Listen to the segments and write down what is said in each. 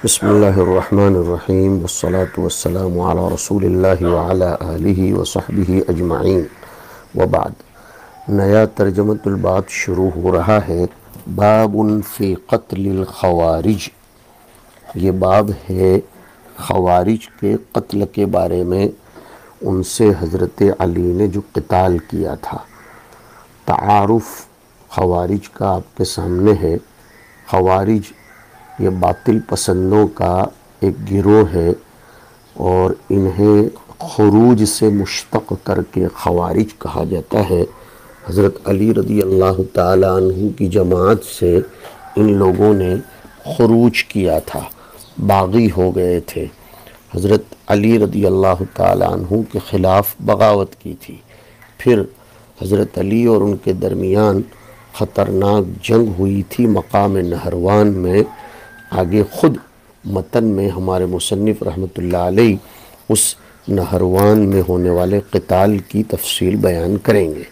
بسم اللہ الرحمن الرحیم والصلاة والسلام علی رسول اللہ وعلی آلہ وصحبہ اجمعین وبعد۔ نیا ترجمۃ الباب شروع ہو رہا ہے۔ باب فی قتل الخوارج، یہ باب ہے خوارج کے قتل کے بارے میں، ان سے حضرت علی نے جو قتال کیا تھا۔ تعارف خوارج کا آپ کے سامنے ہے۔ خوارج یہ باطل پسندوں کا ایک گروہ ہے اور انہیں خروج سے مشتق کر کے خوارج کہا جاتا ہے۔ حضرت علی رضی اللہ تعالی عنہ کی جماعت سے ان لوگوں نے خروج کیا تھا، باغی ہو گئے تھے، حضرت علی رضی اللہ تعالی عنہ کے خلاف بغاوت کی تھی۔ پھر حضرت علی اور ان کے درمیان خطرناک جنگ ہوئی تھی مقام نہروان میں۔ آگے خود متن میں ہمارے مصنف رحمۃ اللہ علیہ اس نہروان میں ہونے والے قتال کی تفصیل بیان کریں گے۔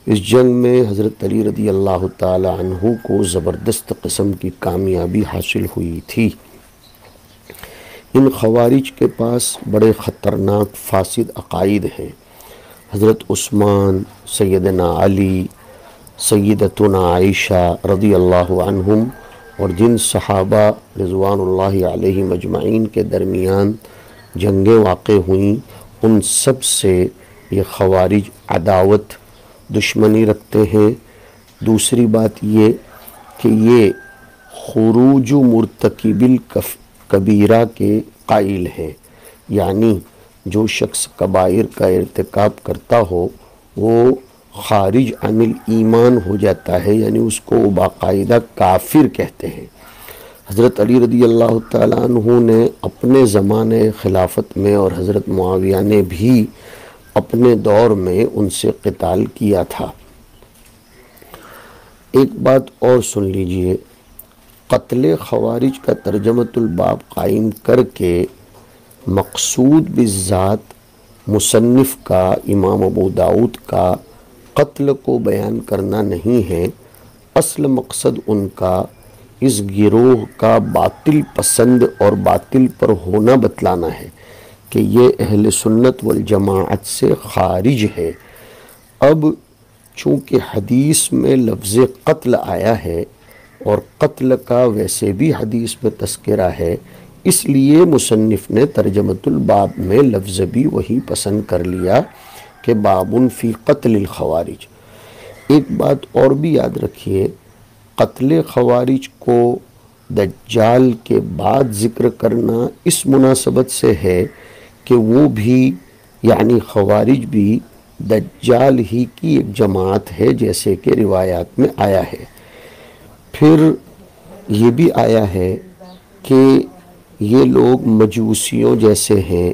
اس جنگ میں حضرت علی رضی اللہ تعالی عنہ کو زبردست قسم کی کامیابی حاصل ہوئی تھی۔ ان خوارج کے پاس بڑے خطرناک فاسد عقائد ہیں۔ حضرت عثمان، سیدنا علی، سیدتنا عائشہ رضی اللہ عنہم اور جن صحابہ رضوان اللہ علیہم اجمعین کے درمیان جنگیں واقع ہوئیں، ان سب سے یہ خوارج عداوت، دشمنی رکھتے ہیں۔ دوسری بات یہ کہ یہ خروج مرتکب الکبیرہ کے قائل ہیں، یعنی جو شخص کبائر کا ارتکاب کرتا ہو وہ خارج عن الایمان ہو جاتا ہے، یعنی اس کو باقاعدہ کافر کہتے ہیں۔ حضرت علی رضی اللہ تعالیٰ عنہ نے اپنے زمانے خلافت میں اور حضرت معاویہ نے بھی اپنے دور میں ان سے قتال کیا تھا۔ ایک بات اور سن لیجئے، قتل خوارج کا ترجمۃ الباب قائم کر کے مقصود بالذات مصنف کا، امام ابو داؤد کا، قتل کو بیان کرنا نہیں ہے۔ اصل مقصد ان کا اس گروہ کا باطل پسند اور باطل پر ہونا بتلانا ہے کہ یہ اہل سنت والجماعت سے خارج ہے۔ اب چونکہ حدیث میں لفظ قتل آیا ہے اور قتل کا ویسے بھی حدیث میں تذکرہ ہے، اس لیے مصنف نے ترجمۃ الباب میں لفظ بھی وہی پسند کر لیا کہ باب فی قتل الخوارج۔ ایک بات اور بھی یاد رکھیے، قتل خوارج کو دجال کے بعد ذکر کرنا اس مناسبت سے ہے کہ وہ بھی، یعنی خوارج بھی دجال ہی کی ایک جماعت ہے، جیسے کہ روایات میں آیا ہے۔ پھر یہ بھی آیا ہے کہ یہ لوگ مجوسیوں جیسے ہیں۔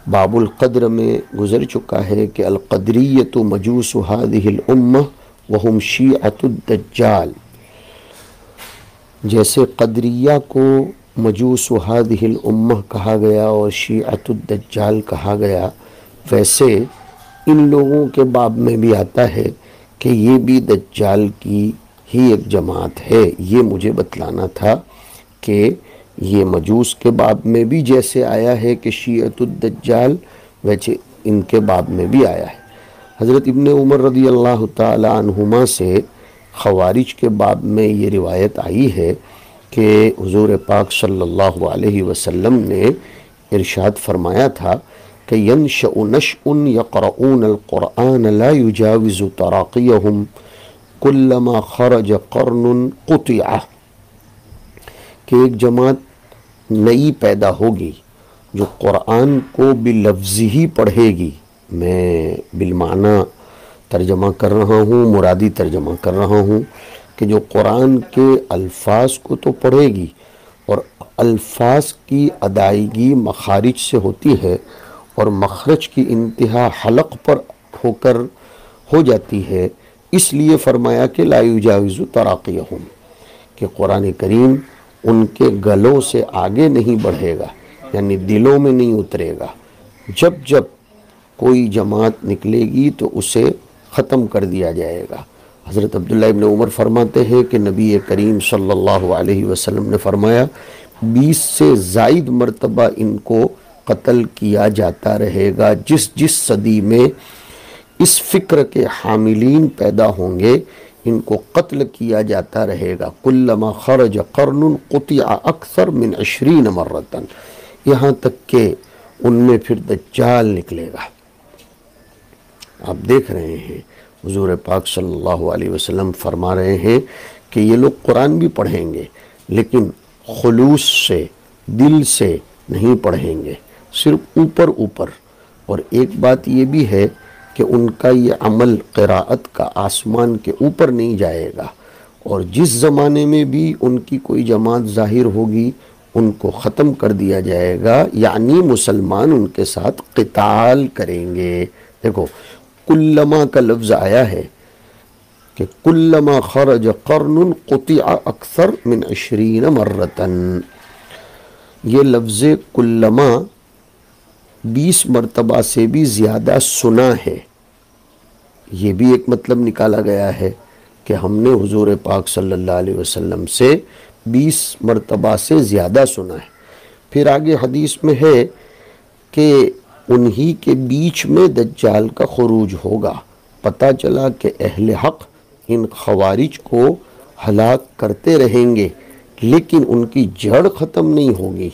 باب القدر میں گزر چکا ہے کہ القدریۃ مجوس هذه الامہ وهم شیعۃ الدجال، جیسے قدریہ کو مجوس هذه الامہ کہا گیا اور شیعۃ الدجال کہا گیا، ویسے ان لوگوں کے باب میں بھی آتا ہے کہ یہ بھی دجال کی ہی ایک جماعت ہے۔ یہ مجھے بتلانا تھا کہ یہ مجوس کے باب میں بھی جیسے آیا ہے کہ شیعۃ الدجال، ویسے ان کے باب میں بھی آیا ہے۔ حضرت ابن عمر رضی اللہ تعالی عنہما سے خوارج کے باب میں یہ روایت آئی ہے کہ حضور پاک صلی اللہ علیہ وسلم نے ارشاد فرمایا تھا کہ ینشأ نشأ یقرؤون القرآن لا یجاوز تراقیہم کلما خرج قرن قطعہ، کہ ایک جماعت نئی پیدا ہوگی جو قرآن کو بلفظ ہی پڑھے گی۔ میں بالمعنی ترجمہ کر رہا ہوں، مرادی ترجمہ کر رہا ہوں کہ جو قرآن کے الفاظ کو تو پڑھے گی، اور الفاظ کی ادائیگی مخارج سے ہوتی ہے اور مخرج کی انتہا حلق پر ہو کر ہو جاتی ہے، اس لیے فرمایا کہ لا یجاوز تراقیہم، کہ قرآن کریم ان کے گلوں سے آگے نہیں بڑھے گا، یعنی دلوں میں نہیں اترے گا۔ جب جب کوئی جماعت نکلے گی تو اسے ختم کر دیا جائے گا۔ حضرت عبداللہ ابن عمر فرماتے ہیں کہ نبی کریم صلی اللہ علیہ وسلم نے فرمایا 20 سے زائد مرتبہ ان کو قتل کیا جاتا رہے گا۔ جس جس صدی میں اس فکر کے حاملین پیدا ہوں گے ان کو قتل کیا جاتا رہے گا۔ کلما خرج قرن قطع اکثر من 20 مرتن، یہاں تک کہ ان میں پھر دجال نکلے گا۔ آپ دیکھ رہے ہیں حضور پاک صلی اللہ علیہ وسلم فرما رہے ہیں کہ یہ لوگ قرآن بھی پڑھیں گے لیکن خلوص سے، دل سے نہیں پڑھیں گے، صرف اوپر اوپر۔ اور ایک بات یہ بھی ہے کہ ان کا یہ عمل قراءت کا آسمان کے اوپر نہیں جائے گا، اور جس زمانے میں بھی ان کی کوئی جماعت ظاہر ہوگی ان کو ختم کر دیا جائے گا، یعنی مسلمان ان کے ساتھ قتال کریں گے۔ دیکھو کلما کا لفظ آیا ہے کہ کلما خرج قرن قطع اکثر من 20 مرتن، یہ لفظ کلما 20 مرتبہ سے بھی زیادہ سنا ہے۔ یہ بھی ایک مطلب نکالا گیا ہے کہ ہم نے حضور پاک صلی اللہ علیہ وسلم سے 20 مرتبہ سے زیادہ سنا ہے۔ پھر آگے حدیث میں ہے کہ انہی کے بیچ میں دجال کا خروج ہوگا۔ پتہ چلا کہ اہل حق ان خوارج کو ہلاک کرتے رہیں گے لیکن ان کی جڑ ختم نہیں ہوگی،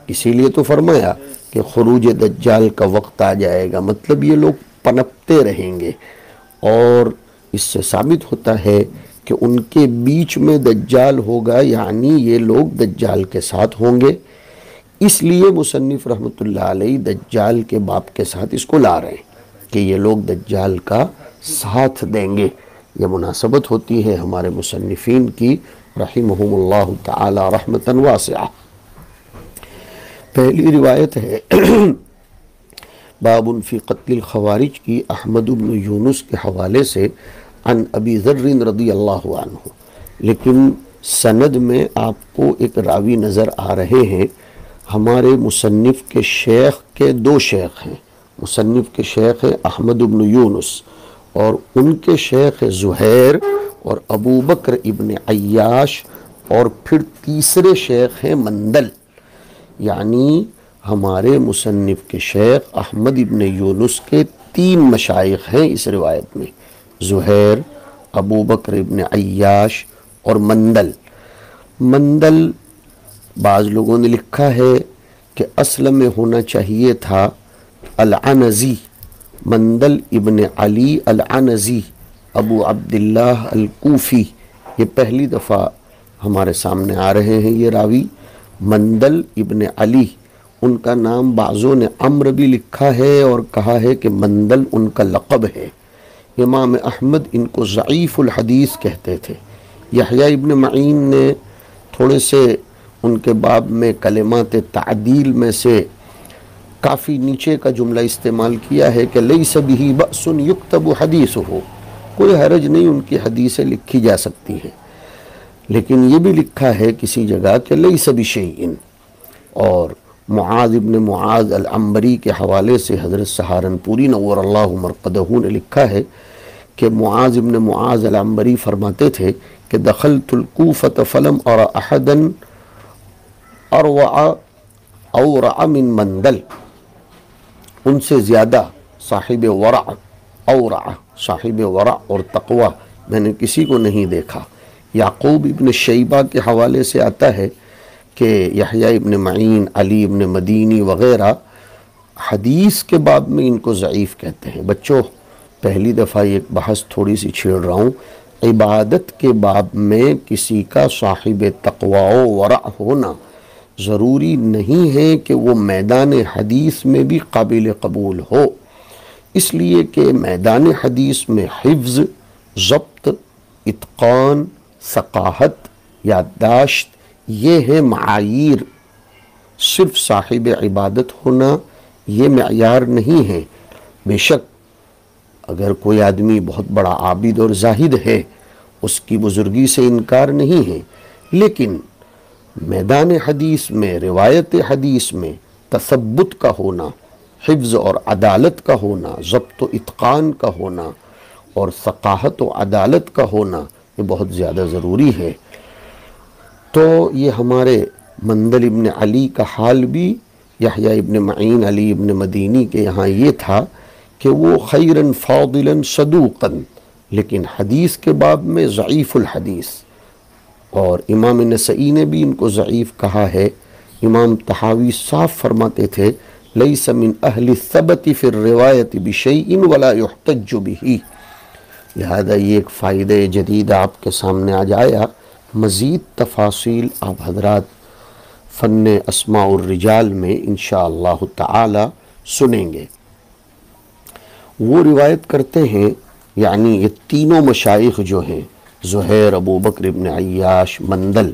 اسی لیے تو فرمایا کہ خروج دجال کا وقت آ جائے گا، مطلب یہ لوگ پنپتے رہیں گے۔ اور اس سے ثابت ہوتا ہے کہ ان کے بیچ میں دجال ہوگا، یعنی یہ لوگ دجال کے ساتھ ہوں گے۔ اس لیے مصنف رحمۃ اللہ علیہ دجال کے باب کے ساتھ اس کو لا رہے ہیں کہ یہ لوگ دجال کا ساتھ دیں گے۔ یہ مناسبت ہوتی ہے ہمارے مصنفین کی رحمہم اللہ تعالی رحمتاً واسعہ۔ پہلی روایت ہے باب فی قتل الخوارج کی، احمد بن یونس کے حوالے سے، عن ابی ذر رضی اللہ عنہ، لیکن سند میں آپ کو ایک راوی نظر آ رہے ہیں۔ ہمارے مصنف کے شیخ کے 2 شیخ ہیں، مصنف کے شیخ ہیں احمد بن یونس اور ان کے شیخ زہیر اور ابو بکر ابن عیاش، اور پھر تیسرے شیخ ہیں مندل، یعنی ہمارے مصنف کے شیخ احمد ابن یونس کے 3 مشائخ ہیں اس روایت میں، زہیر، ابو بکر ابن عیاش اور مندل۔ مندل بعض لوگوں نے لکھا ہے کہ اصل میں ہونا چاہیے تھا العنزی، مندل ابن علی العنزی ابو عبداللہ الکوفی۔ یہ پہلی دفعہ ہمارے سامنے آ رہے ہیں یہ راوی، مندل ابن علی۔ ان کا نام بعضوں نے عمرو بھی لکھا ہے اور کہا ہے کہ مندل ان کا لقب ہے۔ امام احمد ان کو ضعیف الحدیث کہتے تھے۔ یحییٰ ابن معین نے تھوڑے سے ان کے باب میں کلمات تعدیل میں سے کافی نیچے کا جملہ استعمال کیا ہے کہ لیس بہ بأس یکتب حدیثہ، کوئی حرج نہیں ان کی حدیثیں لکھی جا سکتی ہیں، لیکن یہ بھی لکھا ہے کسی جگہ کہ لیس بشیء۔ اور معاذ ابن معاذ العنبری کے حوالے سے حضرت سہارنپوری نور اللہ مرقدہ نے لکھا ہے کہ معاذ ابن معاذ العنبری فرماتے تھے کہ دخلت الکوفۃ فلم ارى احدا اروع اورع من مندل، ان سے زیادہ صاحب ورع، اورع صاحب ورع اور تقوی میں نے کسی کو نہیں دیکھا۔ یعقوب ابن شیبہ کے حوالے سے آتا ہے کہ یحییٰ ابن معین، علی ابن مدینی وغیرہ حدیث کے باب میں ان کو ضعیف کہتے ہیں۔ بچوں پہلی دفعہ ایک بحث تھوڑی سی چھیڑ رہا ہوں، عبادت کے باب میں کسی کا صاحب تقوی و ورع ہونا ضروری نہیں ہے کہ وہ میدان حدیث میں بھی قابل قبول ہو، اس لیے کہ میدان حدیث میں حفظ، ضبط، اتقان، ثقاہت، یادداشت، یہ ہے معاییر۔ صرف صاحب عبادت ہونا یہ معیار نہیں ہے۔ بے شک اگر کوئی آدمی بہت بڑا عابد اور زاہد ہے اس کی بزرگی سے انکار نہیں ہے، لیکن میدان حدیث میں، روایت حدیث میں تثبت کا ہونا، حفظ اور عدالت کا ہونا، ضبط و اتقان کا ہونا اور ثقاہت و عدالت کا ہونا یہ بہت زیادہ ضروری ہے۔ تو یہ ہمارے مندل ابن علی کا حال بھی یحییٰ ابن معین علی ابن مدینی کے یہاں یہ تھا کہ وہ خیراً فاضلاً صدوقاً، لیکن حدیث کے باب میں ضعیف الحدیث، اور امام نسائی نے بھی ان کو ضعیف کہا ہے۔ امام طحاوی صاف فرماتے تھے لیس من اہل الثبت فی الروایت بشیء ولا یحتج بہ، لہذا یہ ایک فائدہ جدید آپ کے سامنے آ جایا۔ مزید تفاصیل آپ حضرات فن اسماء الرجال میں انشاءاللہ تعالی سنیں گے۔ وہ روایت کرتے ہیں، یعنی یہ تینوں مشائخ جو ہیں زہیر، ابو بکر ابن عیاش، مندل،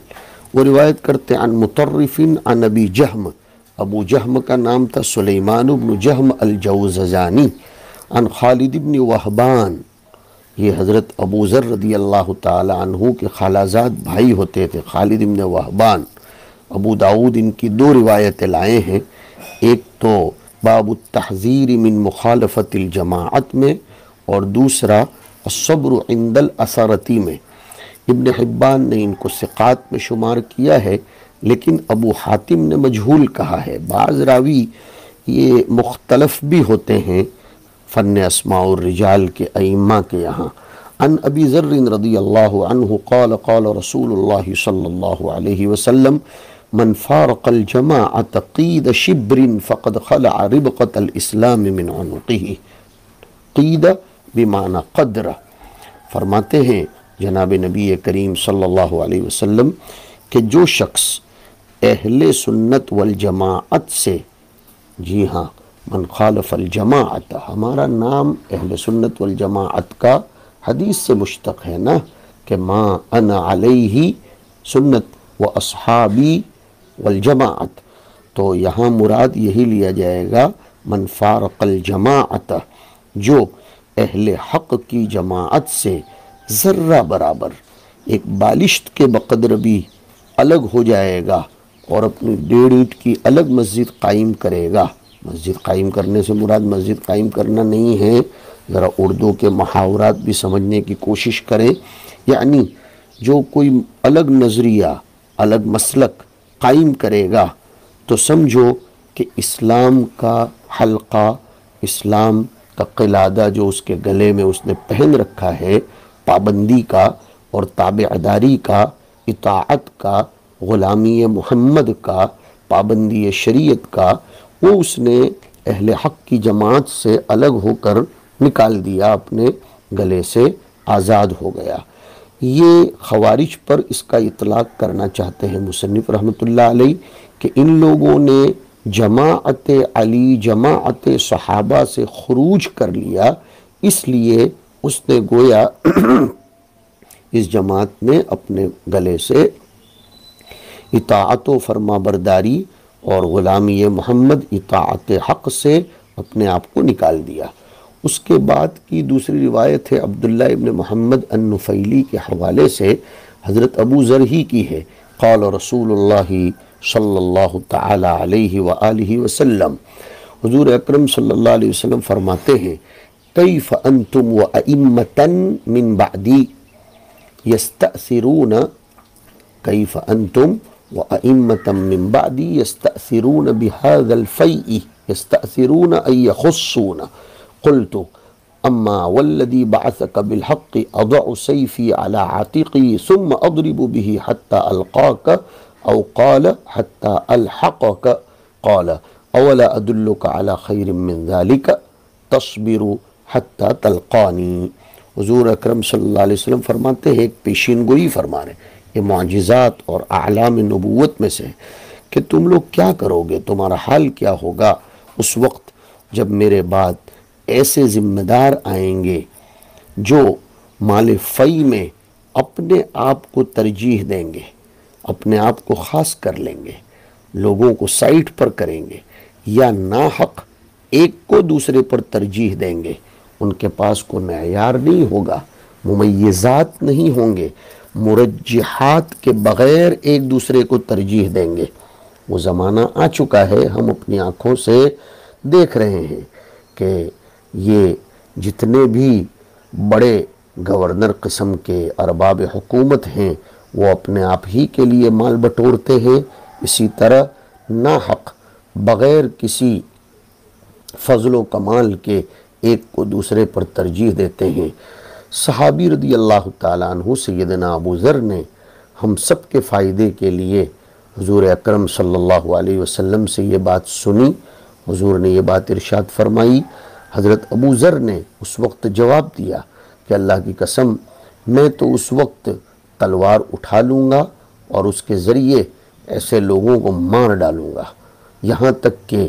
وہ روایت کرتے ہیں عن مطرف عن ابی جہم، ابو جہم کا نام تھا سلیمان بن جہم الجوزجانی، عن خالد بن وہبان، یہ حضرت ابو ذر رضی اللہ تعالی عنہ کے خالازاد بھائی ہوتے تھے، خالد بن وہبان۔ ابو داؤد ان کی دو روایتیں لائے ہیں، ایک تو باب التحذیر من مخالفت الجماعت میں، اور دوسرا الصبر عند الاثرتی میں۔ ابن حبان نے ان کو ثقات میں شمار کیا ہے، لیکن ابو حاتم نے مجہول کہا ہے۔ بعض راوی یہ مختلف بھی ہوتے ہیں فن اسماء الرجال کے ائمہ کے یہاں۔ عن ابی ذر رضی اللہ عنہ قال قال رسول اللہ صلی اللہ علیہ وسلم من فارق الجماعت قید شبر فقد خلع ربقۃ الاسلام من عنقہ، قید بمعنی قدر۔ فرماتے ہیں جناب نبی کریم صلی اللہ علیہ وسلم کہ جو شخص اہل سنت والجماعت سے، جی ہاں، من خالف الجماعت، ہمارا نام اہل سنت والجماعت کا حدیث سے مشتق ہے نا، کہ ما انا علیہ سنت و اصحابی والجماعت، تو یہاں مراد یہی لیا جائے گا من فارق الجماعت، جو اہل حق کی جماعت سے ذرہ برابر، ایک بالشت کے بقدر بھی الگ ہو جائے گا اور اپنی 1.5 اینٹ کی الگ مسجد قائم کرے گا۔ مسجد قائم کرنے سے مراد مسجد قائم کرنا نہیں ہے، ذرا اردو کے محاورات بھی سمجھنے کی کوشش کریں، یعنی جو کوئی الگ نظریہ، الگ مسلک قائم کرے گا تو سمجھو کہ اسلام کا حلقہ، اسلام کا قلادہ جو اس کے گلے میں اس نے پہن رکھا ہے، پابندی کا اور تابعداری کا، اطاعت کا، غلامی محمد کا، پابندی شریعت کا، وہ اس نے اہل حق کی جماعت سے الگ ہو کر نکال دیا، اپنے گلے سے آزاد ہو گیا۔ یہ خوارج پر اس کا اطلاق کرنا چاہتے ہیں مصنف رحمۃ اللہ علیہ کہ ان لوگوں نے جماعت علی، جماعت صحابہ سے خروج کر لیا، اس لیے اس نے گویا اس جماعت نے اپنے گلے سے اطاعت و فرما برداری اور غلامی محمد، اطاعت حق سے اپنے آپ کو نکال دیا۔ اس کے بعد کی دوسری روایت ہے عبداللہ ابن محمد النفیلی کے حوالے سے، حضرت ابو ذر ہی کی ہے، قال رسول اللہ صلی اللہ تعالی علیہ وآلہ وسلم، حضور اکرم صلی اللہ علیہ وسلم فرماتے ہیں کیف انتم وائمتا من بعدی یستأثرون، کیف انتم وائمتا من بعدی یستأثرون بهذا الفیء، یستأثرون ان یخصون، قلت اما والذی بعثک بالحق اضع سیفی على عاتقی ثم اضرب به حتى القاک، او قال حتى الحقک، قال اولا ادلک على خیر من ذلك تصبر حتی تلقانی۔ حضور اکرم صلی اللہ علیہ وسلم فرماتے ہیں، ایک پیشین گوئی فرما رہے ہیں، یہ معجزات اور اعلام نبوت میں سے کہ تم لوگ کیا کرو گے، تمہارا حال کیا ہوگا اس وقت جب میرے بعد ایسے ذمہ دار آئیں گے جو مال فی میں اپنے آپ کو ترجیح دیں گے، اپنے آپ کو خاص کر لیں گے، لوگوں کو سائٹ پر کریں گے، یا ناحق ایک کو دوسرے پر ترجیح دیں گے۔ ان کے پاس کوئی معیار نہیں ہوگا، ممیزات نہیں ہوں گے، مرجحات کے بغیر ایک دوسرے کو ترجیح دیں گے۔ وہ زمانہ آ چکا ہے، ہم اپنی آنکھوں سے دیکھ رہے ہیں کہ یہ جتنے بھی بڑے گورنر قسم کے ارباب حکومت ہیں وہ اپنے آپ ہی کے لیے مال بٹورتے ہیں، اسی طرح ناحق بغیر کسی فضل و کمال کے ایک کو دوسرے پر ترجیح دیتے ہیں۔ صحابی رضی اللہ تعالیٰ عنہ سیدنا ابو ذر نے ہم سب کے فائدے کے لیے حضور اکرم صلی اللہ علیہ وسلم سے یہ بات سنی، حضور نے یہ بات ارشاد فرمائی۔ حضرت ابو ذر نے اس وقت جواب دیا کہ اللہ کی قسم میں تو اس وقت تلوار اٹھا لوں گا اور اس کے ذریعے ایسے لوگوں کو مار ڈالوں گا یہاں تک کہ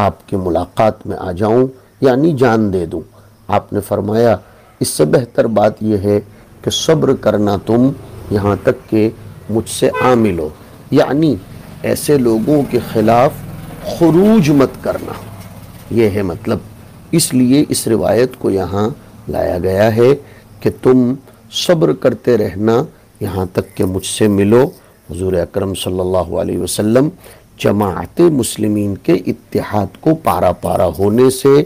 آپ کے ملاقات میں آ جاؤں، یعنی جان دے دوں۔ آپ نے فرمایا اس سے بہتر بات یہ ہے کہ صبر کرنا تم یہاں تک کہ مجھ سے آ ملو، یعنی ایسے لوگوں کے خلاف خروج مت کرنا، یہ ہے مطلب۔ اس لیے اس روایت کو یہاں لایا گیا ہے کہ تم صبر کرتے رہنا یہاں تک کہ مجھ سے ملو۔ حضور اکرم صلی اللہ علیہ وسلم جماعت مسلمین کے اتحاد کو پارا پارا ہونے سے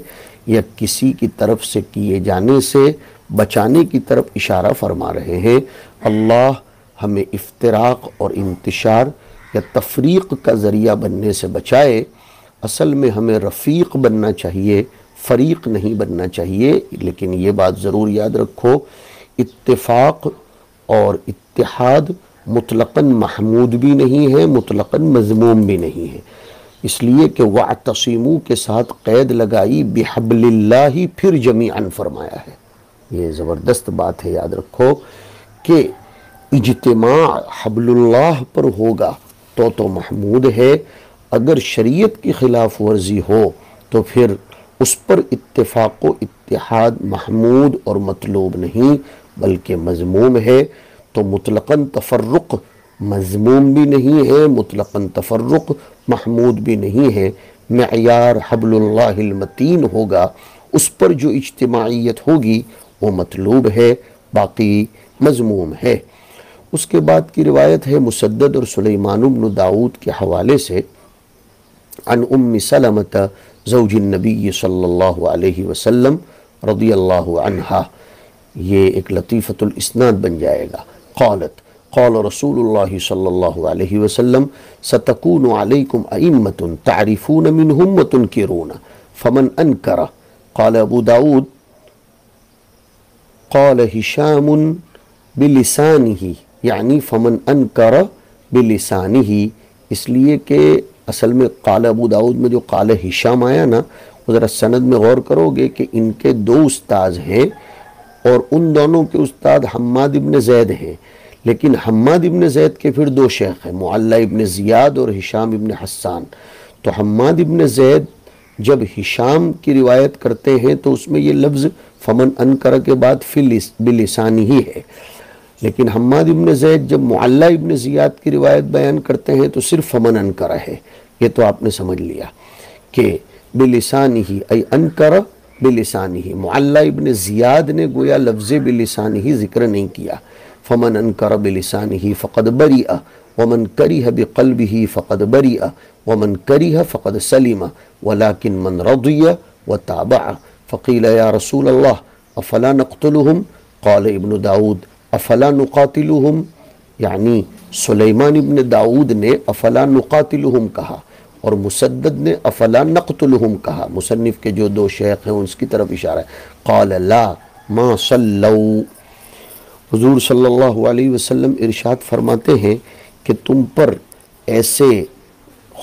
یا کسی کی طرف سے کیے جانے سے بچانے کی طرف اشارہ فرما رہے ہیں۔ اللہ ہمیں افتراق اور انتشار یا تفریق کا ذریعہ بننے سے بچائے۔ اصل میں ہمیں رفیق بننا چاہیے، فریق نہیں بننا چاہیے۔ لیکن یہ بات ضرور یاد رکھو، اتفاق اور اتحاد مطلقاً محمود بھی نہیں ہے، مطلقاً مذموم بھی نہیں ہے، اس لیے کہ وَاعْتَصِمُوا کے ساتھ قید لگائی، بِحَبْلِ اللَّهِ پھر جمیعاً فرمایا ہے۔ یہ زبردست بات ہے، یاد رکھو کہ اجتماع حبل اللہ پر ہوگا تو محمود ہے، اگر شریعت کی خلاف ورزی ہو تو پھر اس پر اتفاق و اتحاد محمود اور مطلوب نہیں بلکہ مذموم ہے۔ تو مطلقاً تفرق مذموم بھی نہیں ہے، مطلقاً تفرق محمود بھی نہیں ہے۔ معیار حبل اللہ المتین ہوگا، اس پر جو اجتماعیت ہوگی وہ مطلوب ہے، باقی مذموم ہے۔ اس کے بعد کی روایت ہے مسدد اور سلیمان بن داؤد کے حوالے سے، عن ام سلمۃ زوج النبی صلی اللہ علیہ وسلم رضی اللہ عنہا، یہ ایک لطیفۃ الاسناد بن جائے گا۔ قالت قال رسول اللہ صلی اللہ علیہ وسلم ستکون علیکم ائمۃ تعرفون منہم وتنکرون فمن انکر۔ قال ابو داود قال ہشام بلسانہ، یعنی فمن انکر بلسانہ، اس لیے کہ اصل میں قال ابو داود میں جو قال ہشام آیا نا، وہ ذرا سند میں غور کرو گے کہ ان کے دو استاذ ہیں اور ان دونوں کے استاد حماد ابن زید ہیں، لیکن حماد ابن زید کے پھر دو شیخ ہیں، معلّہ ابن زیاد اور ہشام ابن حسان۔ تو حماد ابن زید جب ہشام کی روایت کرتے ہیں تو اس میں یہ لفظ فمن انکر کے بعد بلسانہ ہی ہے، لیکن حماد ابن زید جب معلّہ ابن زیاد کی روایت بیان کرتے ہیں تو صرف فمن انکر ہے۔ یہ تو آپ نے سمجھ لیا کہ بلسانہ ای انکر بلسانہ، معلّہ ابن زیاد نے گویا لفظ بلسانہ ذکر نہیں کیا۔ فمن انکر بلسانہ فقد بریء ومن کرہ بقلبہ فقد بریء ومن کرہ فقد سلم ولکن من رضی وتابع۔ فقیل یا رسول اللہ افلا نقتلہم؟ قال ابن داود افلا نقاتلہم، یعنی سلیمان ابن داود نے افلا نقاتلہم کہا اور مسدد نے افلا نقتلہم کہا، مصنف کے جو دو شیخ ہیں اس کی طرف اشارہ ہے۔ قال لا ما صلوا، حضور صلی اللہ علیہ وسلم ارشاد فرماتے ہیں کہ تم پر ایسے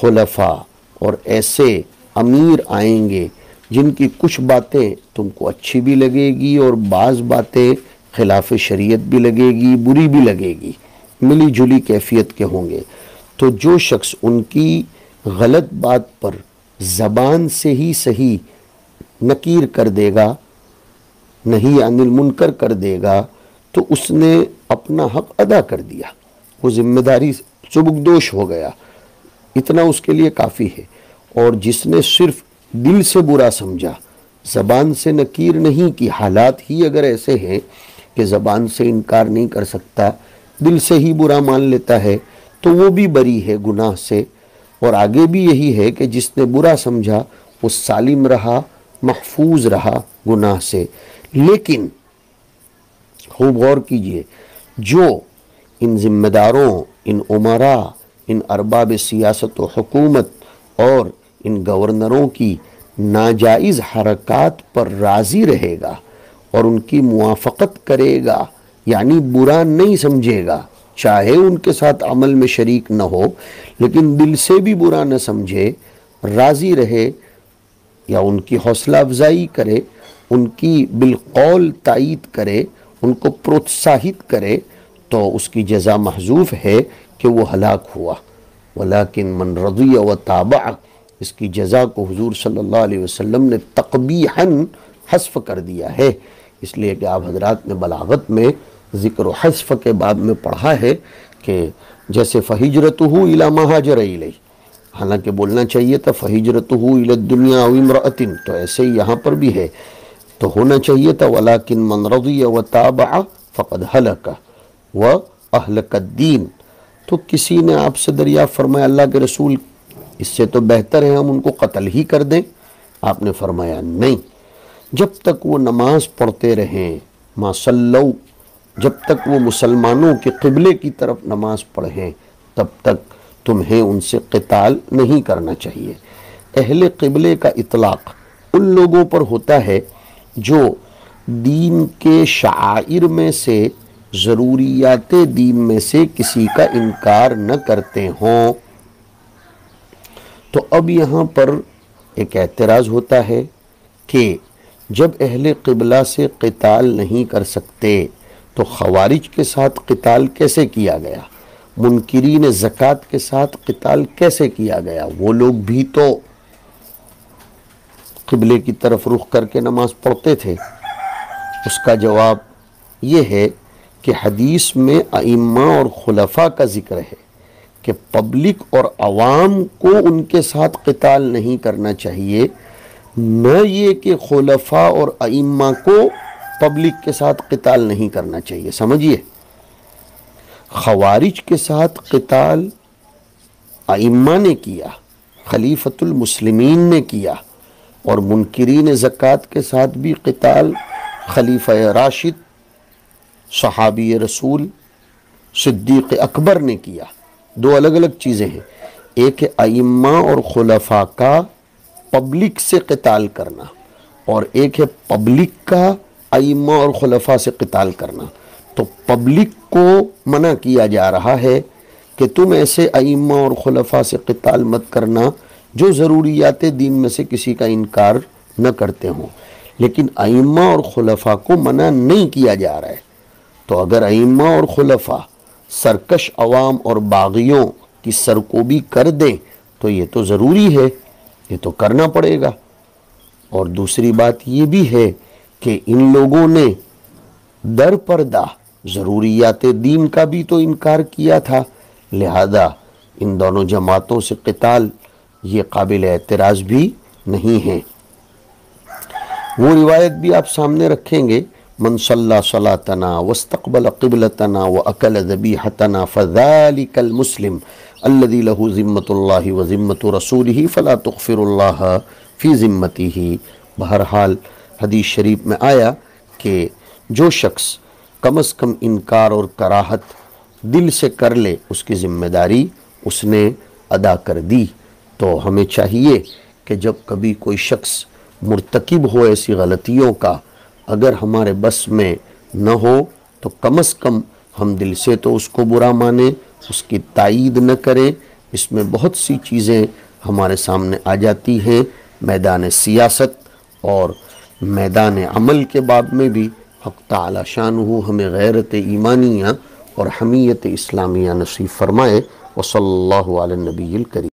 خلفاء اور ایسے امیر آئیں گے جن کی کچھ باتیں تم کو اچھی بھی لگے گی اور بعض باتیں خلاف شریعت بھی لگے گی، بری بھی لگے گی، ملی جلی کیفیت کے ہوں گے۔ تو جو شخص ان کی غلط بات پر زبان سے ہی صحیح نکیر کر دے گا، نہیں عن المنکر کر دے گا، تو اس نے اپنا حق ادا کر دیا، وہ ذمہ داری سبکدوش ہو گیا، اتنا اس کے لیے کافی ہے۔ اور جس نے صرف دل سے برا سمجھا، زبان سے نکیر نہیں کی، حالات ہی اگر ایسے ہیں کہ زبان سے انکار نہیں کر سکتا، دل سے ہی برا مان لیتا ہے، تو وہ بھی بری ہے گناہ سے۔ اور آگے بھی یہی ہے کہ جس نے برا سمجھا وہ سالم رہا، محفوظ رہا گناہ سے۔ لیکن خوب غور کیجئے، جو ان ذمہ داروں، ان امراء، ان ارباب سیاست و حکومت اور ان گورنروں کی ناجائز حرکات پر راضی رہے گا اور ان کی موافقت کرے گا، یعنی برا نہیں سمجھے گا، چاہے ان کے ساتھ عمل میں شریک نہ ہو لیکن دل سے بھی برا نہ سمجھے، راضی رہے یا ان کی حوصلہ افزائی کرے، ان کی بالقول تائید کرے، ان کو پروتساہت کرے، تو اس کی جزا محذوف ہے کہ وہ ہلاک ہوا۔ ولیکن من رضی و تابع، اس کی جزا کو حضور صلی اللہ علیہ وسلم نے تقبیحاً حذف کر دیا ہے، اس لیے کہ آپ حضرات نے بلاغت میں ذکر و حذف کے باب میں پڑھا ہے کہ جیسے فَهِجْرَتُهُ إِلَى مَا هَاجَرَ إِلَيْهِ، حالانکہ بولنا چاہیے تھا فَهِجْرَتُهُ إِلَى الدُّنْيَا أَوْ امْرَأَةٍ، تو ایسے ہی یہاں پر بھی ہے، تو ہونا چاہیے تھا وَلَكِنْ مَنْ رَضِيَ وَتَابَعَ فَقَدْ هَلَكَ وَأَهْلَكَ الدِّينَ۔ تو کسی نے آپ سے دریافت فرمایا اللہ کے رسول اس سے تو بہتر ہے ہم ان کو قتل ہی کر دیں، آپ نے فرمایا نہیں، جب تک وہ نماز پڑھتے رہیں، ما صلو، جب تک وہ مسلمانوں کے قبلے کی طرف نماز پڑھیں تب تک تمہیں ان سے قتال نہیں کرنا چاہیے۔ اہل قبلے کا اطلاق ان لوگوں پر ہوتا ہے جو دین کے شعائر میں سے، ضروریات دین میں سے کسی کا انکار نہ کرتے ہوں۔ تو اب یہاں پر ایک اعتراض ہوتا ہے کہ جب اہل قبلہ سے قتال نہیں کر سکتے تو خوارج کے ساتھ قتال کیسے کیا گیا؟ منکرین زکوٰۃ کے ساتھ قتال کیسے کیا گیا؟ وہ لوگ بھی تو قبلے کی طرف رخ کر کے نماز پڑھتے تھے۔ اس کا جواب یہ ہے کہ حدیث میں ائمہ اور خلفاء کا ذکر ہے کہ پبلک اور عوام کو ان کے ساتھ قتال نہیں کرنا چاہیے، نہ یہ کہ خلفاء اور ائمہ کو پبلک کے ساتھ قتال نہیں کرنا چاہیے۔ سمجھیے، خوارج کے ساتھ قتال ائمہ نے کیا، خلیفۃ المسلمین نے کیا، اور منکرین زکوٰۃ کے ساتھ بھی قتال خلیفہ راشد، صحابی رسول، صدیق اکبر نے کیا۔ دو الگ الگ چیزیں ہیں، ایک ہے ائمہ اور خلفاء کا پبلک سے قتال کرنا، اور ایک ہے پبلک کا ائمہ اور خلفاء سے قتال کرنا۔ تو پبلک کو منع کیا جا رہا ہے کہ تم ایسے ائمہ اور خلفاء سے قتال مت کرنا جو ضروریات دین میں سے کسی کا انکار نہ کرتے ہوں، لیکن ائمہ اور خلفاء کو منع نہیں کیا جا رہا ہے۔ تو اگر ائمہ اور خلفاء سرکش عوام اور باغیوں کی سرکوبی کر دیں تو یہ تو ضروری ہے، یہ تو کرنا پڑے گا۔ اور دوسری بات یہ بھی ہے کہ ان لوگوں نے در پردہ ضروریات دین کا بھی تو انکار کیا تھا، لہذا ان دونوں جماعتوں سے قتال یہ قابل اعتراض بھی نہیں ہے۔ وہ روایت بھی آپ سامنے رکھیں گے، من صلی صلاتنا واستقبل قبلتنا واکل ذبیحتنا فذلک المسلم الذی لہ ذمۃ اللہ وذمۃ رسولہ فلا تغفر اللہ فی ذمتہ۔ بہرحال حدیث شریف میں آیا کہ جو شخص کم از کم انکار اور کراہت دل سے کر لے اس کی ذمہ داری اس نے ادا کر دی۔ تو ہمیں چاہیے کہ جب کبھی کوئی شخص مرتکب ہو ایسی غلطیوں کا، اگر ہمارے بس میں نہ ہو تو کم از کم ہم دل سے تو اس کو برا مانیں، اس کی تائید نہ کریں۔ اس میں بہت سی چیزیں ہمارے سامنے آ جاتی ہیں، میدان سیاست اور میدان عمل کے باب میں بھی حق تعالی شانہ ہمیں غیرت ایمانیہ اور حمیت اسلامیہ نصیب فرمائے۔ وصلی اللہ علی النبی الکریم۔